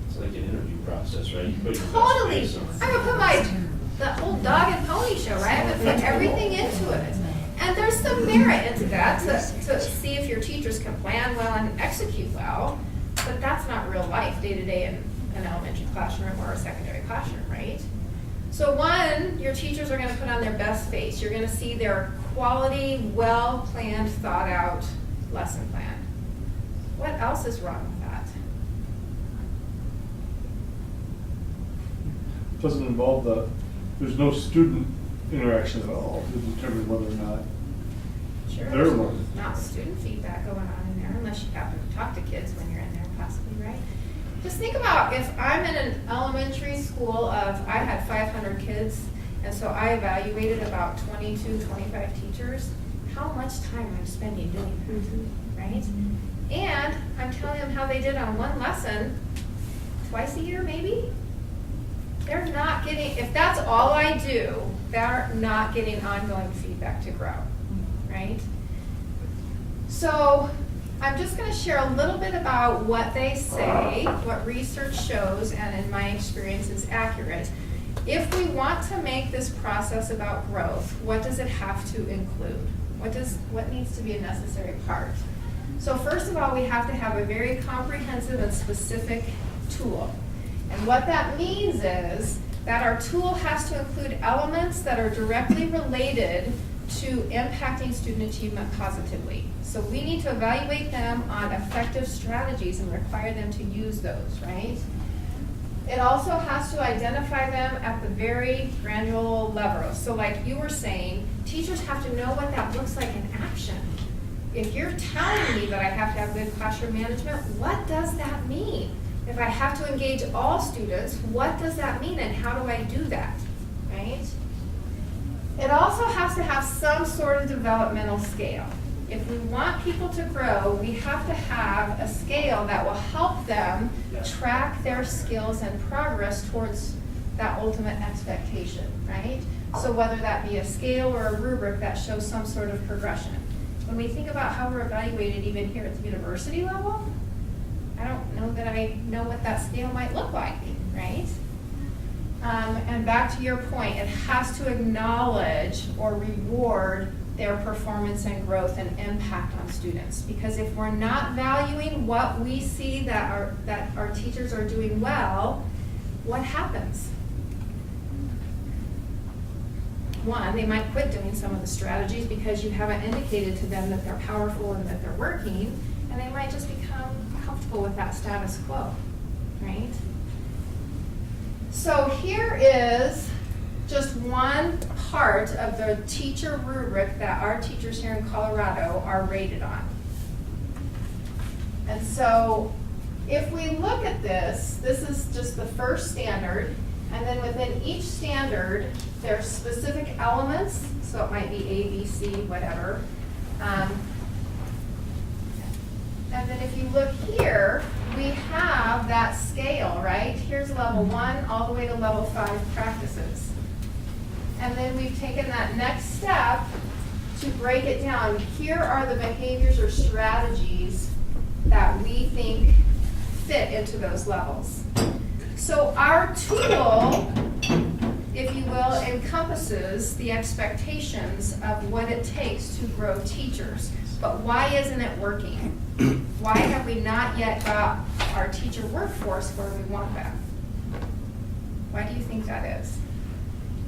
It's like an interview process, right? You put your best Totally. face on it. I'm gonna put the whole dog and pony show, right? I'm gonna put everything into it. And there's some merit into that to see if your teachers can plan well and execute well, but that's not real life day to day in an elementary classroom or a secondary classroom, right? So one, your teachers are going to put on their best face. You're going to see their quality, well-planned, thought-out lesson plan. What else is wrong with that? Doesn't involve there's no student interaction at all to determine whether or not Sure, they're there's learning. not student feedback going on in there unless you happen to talk to kids when you're in there possibly, right? Just think about if I'm in an elementary school I had 500 kids, and so I evaluated about 22, 25 teachers, how much time I'm spending doing that, right? And I'm telling them how they did on one lesson twice a year maybe. They're not getting, if that's all I do, they're not getting ongoing feedback to grow, right? So I'm just going to share a little bit about what they say, what research shows, and in my experience is accurate. If we want to make this process about growth, what does it have to include? What needs to be a necessary part? So first of all, we have to have a very comprehensive and specific tool. And what that means is that our tool has to include elements that are directly related to impacting student achievement positively. So we need to evaluate them on effective strategies and require them to use those, right? It also has to identify them at the very granular level. So like you were saying, teachers have to know what that looks like in action. If you're telling me that I have to have good classroom management, what does that mean? If I have to engage all students, what does that mean and how do I do that, right? It also has to have some sort of developmental scale. If we want people to grow, we have to have a scale that will help them track their skills and progress towards that ultimate expectation, right? So whether that be a scale or a rubric that shows some sort of progression. When we think about how we're evaluated even here at the university level, I don't know that I know what that scale might look like, right? And back to your point, it has to acknowledge or reward their performance and growth and impact on students. Because if we're not valuing what we see that our teachers are doing well, what happens? One, they might quit doing some of the strategies because you haven't indicated to them that they're powerful and that they're working, and they might just become comfortable with that status quo, right? So here is just one part of the teacher rubric that our teachers here in Colorado are rated on. And so if we look at this, this is just the first standard, and then within each standard, there's specific elements, so it might be A, B, C, whatever. And then if you look here, we have that scale, right? Here's level 1 all the way to level 5 practices. And then we've taken that next step to break it down. Here are the behaviors or strategies that we think fit into those levels. So our tool, if you will, encompasses the expectations of what it takes to grow teachers. But why isn't it working? Why have we not yet got our teacher workforce where we want them? Why do you think that is?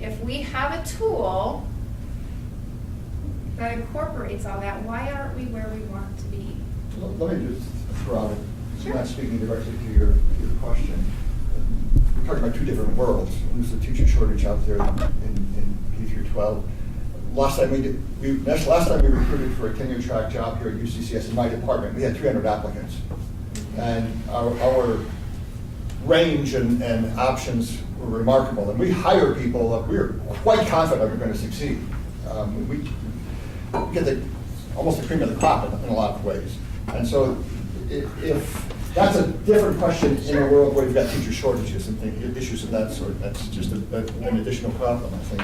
If we have a tool that incorporates all that, why aren't we where we want to be? Let me just throw out, Sure. not speaking directly to your question. We're talking about two different worlds. There's a teacher shortage out there in K through 12. Last time we recruited for a tenure track job here at UCCS in my department, we had 300 applicants. And our range and options were remarkable. And we hire people that we were quite confident we're going to succeed. We get almost the cream of the crop in a lot of ways. And so if that's a different question in a world where you've got teacher shortages and issues of that sort, that's just an additional problem, I think.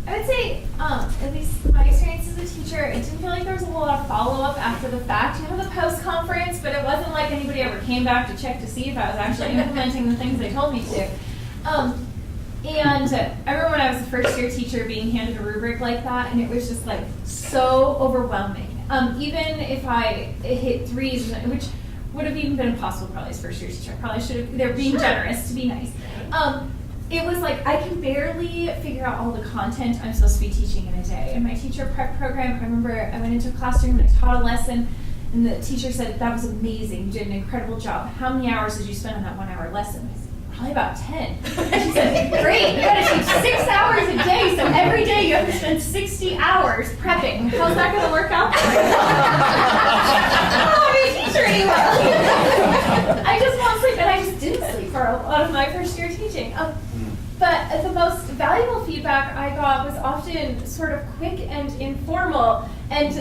I would say, at least my experience as a teacher, it didn't feel like there was a whole lot of follow-up after the fact. You know, the post-conference, but it wasn't like anybody ever came back to check to see if I was actually implementing the things they told me to. And I remember when I was a first-year teacher being handed a rubric like that, and it was just like so overwhelming. Even if I hit 3s, which would have even been impossible probably as first-year teacher. I probably should have, they're being generous to be nice. It was like I can barely figure out all the content I'm supposed to be teaching in a day. In my teacher prep program, I remember I went into a classroom and I taught a lesson, and the teacher said, "That was amazing, you did an incredible job. How many hours did you spend on that 1 hour lesson?" I said, "Probably about 10. And she said, "Great, you gotta teach 6 hours a day, so every day you have to spend 60 hours prepping. How's that gonna work out for you?" I'm not a teacher anymore. I just want sleep, and I just didn't sleep for a lot of my first year teaching. But the most valuable feedback I got was often sort of quick and informal. And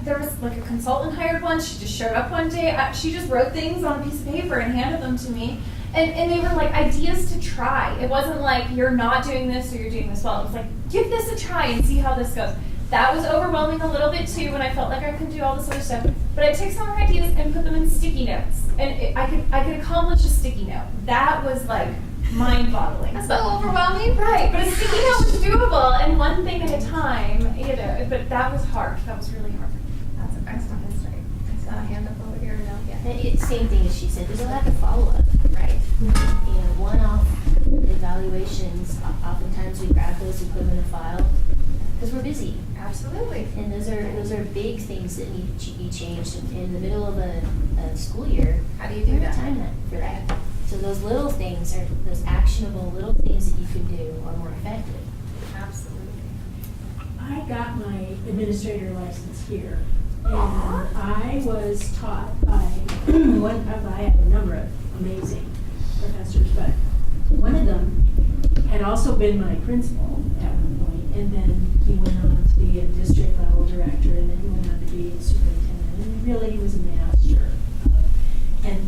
there was like a consultant hired once. She just showed up one day. She just wrote things on a piece of paper and handed them to me. And they were like ideas to try. It wasn't like you're not doing this or you're doing this well. It was like, give this a try and see how this goes. That was overwhelming a little bit too when I felt like I couldn't do all this other stuff. But I took some of her ideas and put them in sticky notes. And I could accomplish a sticky note. That was like mind-boggling. That's so overwhelming. Right, but a sticky note was doable and one thing at a time, you know, but that was hard. That was really hard. That's an excellent insight. I saw a hand up over here now. Yeah. It's same thing as she said, there's a lack of follow-up. Right. And one-off evaluations, oftentimes we grab those and put them in a file because we're busy. Absolutely. And those are big things that need to be changed in the middle of a school year. How do you do that? Time for that. So those little things are those actionable little things that you can do are more effective. Absolutely. I got my administrator license here, and I was taught by I had a number of amazing professors, but one of them had also been my principal at one point, and then he went on to be a district level director, and then he went on to be a superintendent, and really he was a master.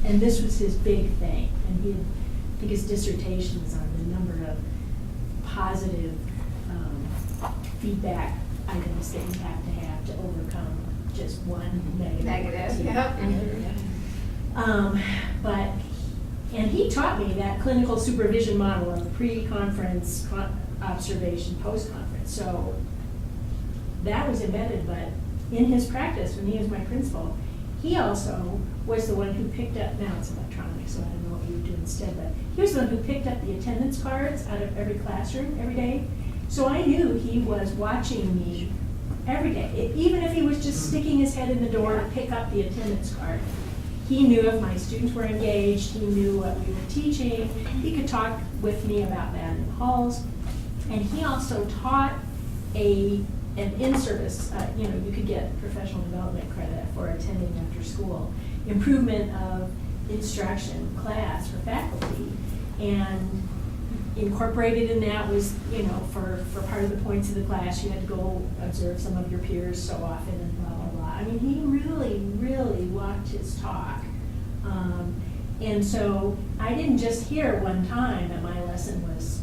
And this was his big thing, and he had, I think his dissertation was on the number of positive feedback items that you have to overcome just one negative. Yep. And he taught me that clinical supervision model of pre-conference, observation, post-conference. So that was embedded, but in his practice, when he was my principal, he also was the one who picked up, now it's electronic, so I don't know what you would do instead, but he was the one who picked up the attendance cards out of every classroom every day. So I knew he was watching me every day. Even if he was just sticking his head in the door to pick up the attendance card, he knew if my students were engaged, he knew what we were teaching, he could talk with me about that in the halls. And he also taught an in-service, you could get professional development credit for attending after school, improvement of instruction class for faculty. And incorporated in that was, for part of the points of the class, you had to go observe some of your peers so often and blah, blah, blah. I mean, he really, really walked his talk. And so I didn't just hear one time that my lesson was,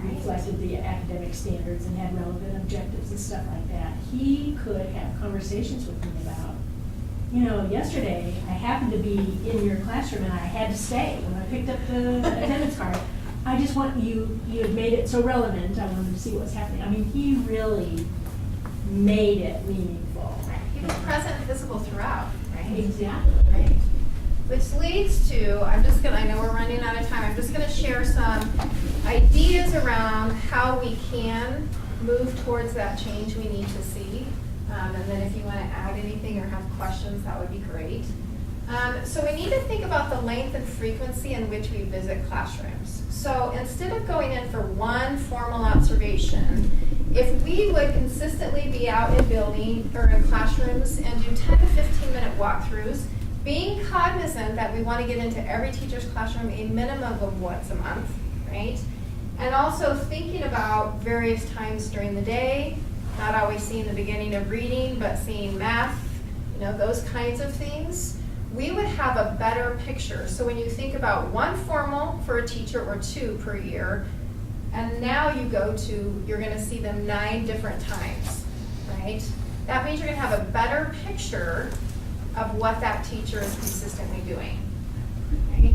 reflected the academic standards and had relevant objectives and stuff like that. He could have conversations with me about, yesterday I happened to be in your classroom and I had to stay when I picked up the attendance card. I just want you had made it so relevant, I wanted to see what's happening. I mean, he really made it meaningful. Right. He was present and visible throughout, right? Exactly. Right. Which leads to, I know we're running out of time, I'm just gonna share some ideas around how we can move towards that change we need to see. And then if you want to add anything or have questions, that would be great. So we need to think about the length and frequency in which we visit classrooms. So instead of going in for one formal observation, if we would consistently be out in building or in classrooms and do 10 to 15 minute walkthroughs, being cognizant that we want to get into every teacher's classroom a minimum of once a month, right? And also thinking about various times during the day, not always seeing the beginning of reading, but seeing math, those kinds of things, we would have a better picture. So when you think about one formal for a teacher or two per year, and now you're going to see them 9 different times, right? That means you're going to have a better picture of what that teacher is consistently doing, right?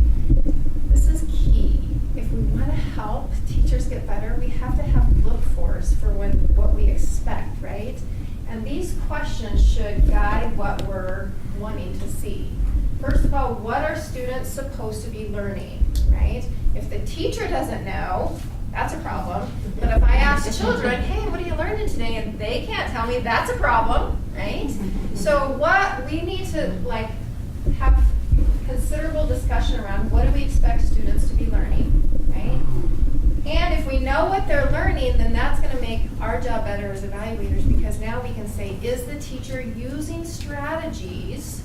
This is key. If we want to help teachers get better, we have to have look-fors for what we expect, right? And these questions should guide what we're wanting to see. First of all, what are students supposed to be learning, right? If the teacher doesn't know, that's a problem. But if I ask children, hey, what are you learning today? And they can't tell me, that's a problem, right? So what we need to have considerable discussion around what do we expect students to be learning, right? And if we know what they're learning, then that's going to make our job better as evaluators, because now we can say, is the teacher using strategies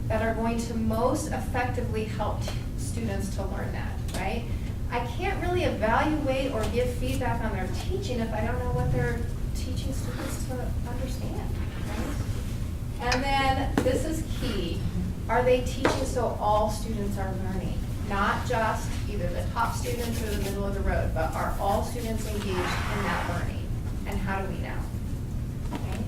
that are going to most effectively help students to learn that, right? I can't really evaluate or give feedback on their teaching if I don't know what they're teaching students to understand, right? And then this is key. Are they teaching so all students are learning? Not just either the top students or the middle of the road, but are all students engaged in that learning? And how do we know? Okay.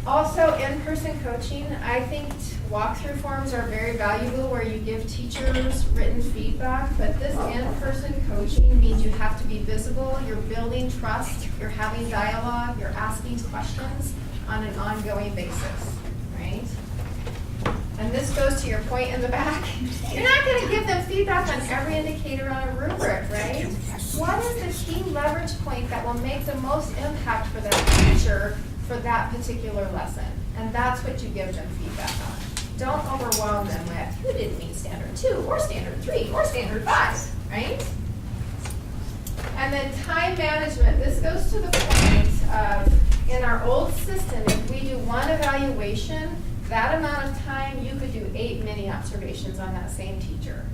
Also, in-person coaching, I think walkthrough forums are very valuable where you give teachers written feedback, but this in-person coaching means you have to be visible, you're building trust, you're having dialogue, you're asking questions on an ongoing basis, right? And this goes to your point in the back. You're not going to give them feedback on every indicator on a rubric, right? What is the key leverage point that will make the most impact for that teacher for that particular lesson? And that's what you give them feedback on. Don't overwhelm them with, you didn't meet standard 2 or standard 3 or standard 5, right? And then time management. This goes to the point of, in our old system, if we do one evaluation, that amount of time, you could do 8 mini observations on that same teacher.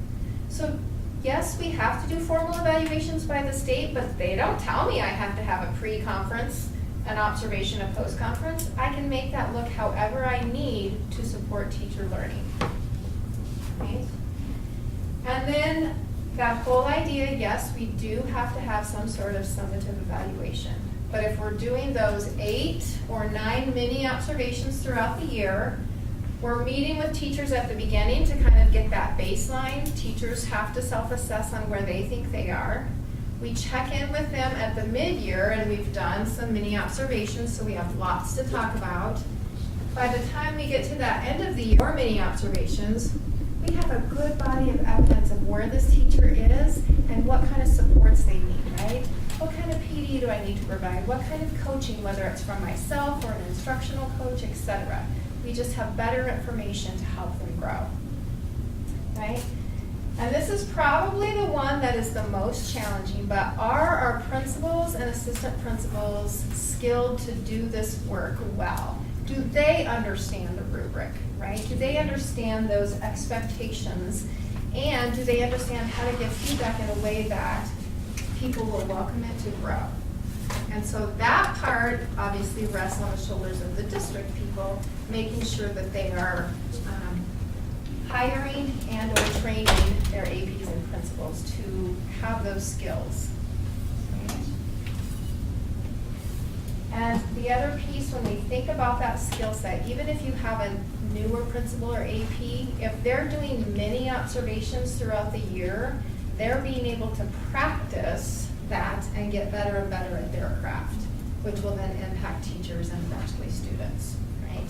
So yes, we have to do formal evaluations by the state, but they don't tell me I have to have a pre-conference, an observation, a post-conference. I can make that look however I need to support teacher learning. Right? And then that whole idea, yes, we do have to have some sort of summative evaluation. But if we're doing those 8 or 9 mini observations throughout the year, we're meeting with teachers at the beginning to kind of get that baseline. Teachers have to self-assess on where they think they are. We check in with them at the mid-year, and we've done some mini observations, so we have lots to talk about. By the time we get to that end of the year, or mini observations, we have a good body of evidence of where this teacher is and what kind of supports they need, right? What kind of PD do I need to provide? What kind of coaching, whether it's from myself or an instructional coach, etc. we just have better information to help them grow, right? And this is probably the one that is the most challenging, but are our principals and assistant principals skilled to do this work well? Do they understand the rubric, right? Do they understand those expectations? And do they understand how to give feedback in a way that people will welcome it to grow? And so that part obviously rests on the shoulders of the district people, making sure that they are hiring and or training their APs and principals to have those skills. And the other piece, when we think about that skill set, even if you have a newer principal or AP, if they're doing many observations throughout the year, they're being able to practice that and get better and better at their craft, which will then impact teachers and eventually students, right?